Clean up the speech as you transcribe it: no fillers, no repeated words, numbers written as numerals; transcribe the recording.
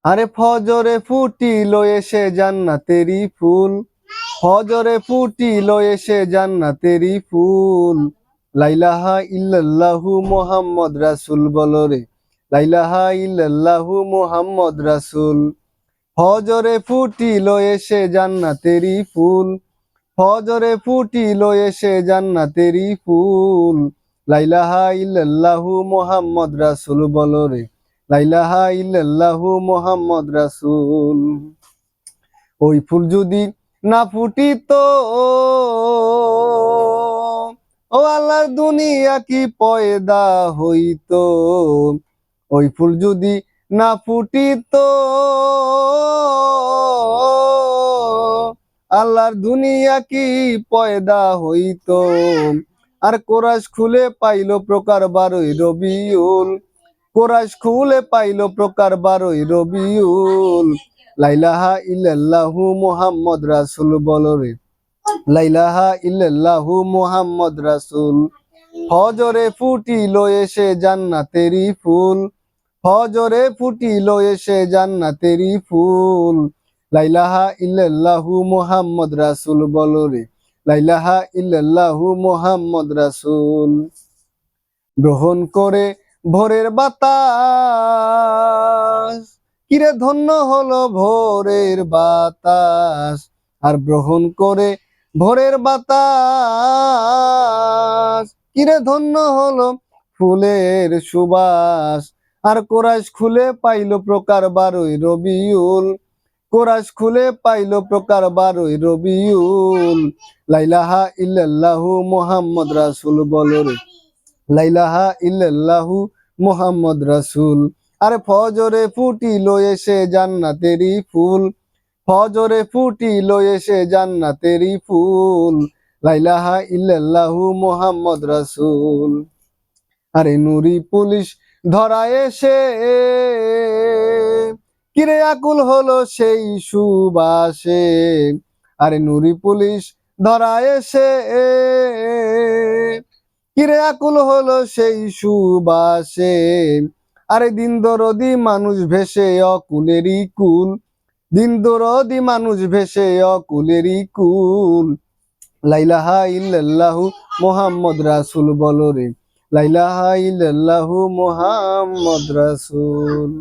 আরে ফজরে ফুটিলো এসে জান্নাতেরই ফুল, ফজরে ফুটিলো এসে জান্নাতেরই ফুল। লাইলাহা ইল্লাল্লাহু মুহাম্মদ রাসূল বলো রে, লাইলাহা ইল্লাল্লাহু মুহাম্মদ রাসূল। ফজরে ফুটিলো এসে জান্নাতেরই ফুল, ফজরে ফুটিলো এসে জান্নাতেরই ফুল। লাইলাহা ইল্লাল্লাহু মুহাম্মদ রাসূল বলো রে, লাইলাহা ইল্লাল্লাহু মুহাম্মদ রাসূল। ওই ফুল যদি না ফুটিতো, ও আল্লাহর দুনিয়া কি পয়দা হইতো। ওই ফুল যদি না ফুটিতো, আল্লাহর দুনিয়া কি পয়দা হইতো। আর কোরাস খুলে পাইলো প্রকার 12ই রবিউল, কোরাস খুলে পাইলো প্রকার 12ই রবিউল। লাইলাহা ইল্লাল্লাহু মুহাম্মদ রাসূল বলো রে, লাইলাহা ইল্লাল্লাহু মুহাম্মদ রাসূল। ফজরে ফুটিলো এসে জান্নাতেরই ফুল, ফজরে ফুটিলো এসে জান্নাতেরই ফুল। লাইলাহা ইল্লাল্লাহু মুহাম্মদ রাসূল বলো রে, লাইলাহা ইল্লাল্লাহু মুহাম্মদ রাসূল। গ্রহণ করে ভোরের বাতাস, কিরে ধন্য হলো ভোরের বাতাস। আর গ্রহণ করে ভোরের বাতাস, কিরে ধন্য হলো ফুলের সুবাস। আর কোরাস খুলে পাইলো প্রকার 12ই রবিউল, কোরাস খুলে পাইলো প্রকার 12ই রবিউল। লাইলাহা ইল্লাল্লাহু মুহাম্মদ রাসূল বলো রে, লাইলাহা ইল্লাল্লাহু মুহাম্মদ রাসূল। আরে ফজরে ফুটিলো এসে জান্নাতেরই ফুল, ফজরে ফুটিলো এসে জান্নাতেরই ফুল। লাইলাহা ইল্লাল্লাহু মুহাম্মদ রাসূল। আরে নুরি পুলিশ ধরা এসে, কিরে আকুল হলো সেই সুবাসে। আরে নুরি পুলিশ ধরা এসে, কিরে আকুল হলো সেই সুবাসে। আরে দিন দরদি মানুষ ভেসে অকুলেরই কুল, দিন দরদি মানুষ ভেসে অকুলেরই কুল। লাইলাহা ইল্লাল্লাহু মুহাম্মদ রাসূল বলো রে, লাইলাহা ইল্লাল্লাহু মুহাম্মদ রাসূল।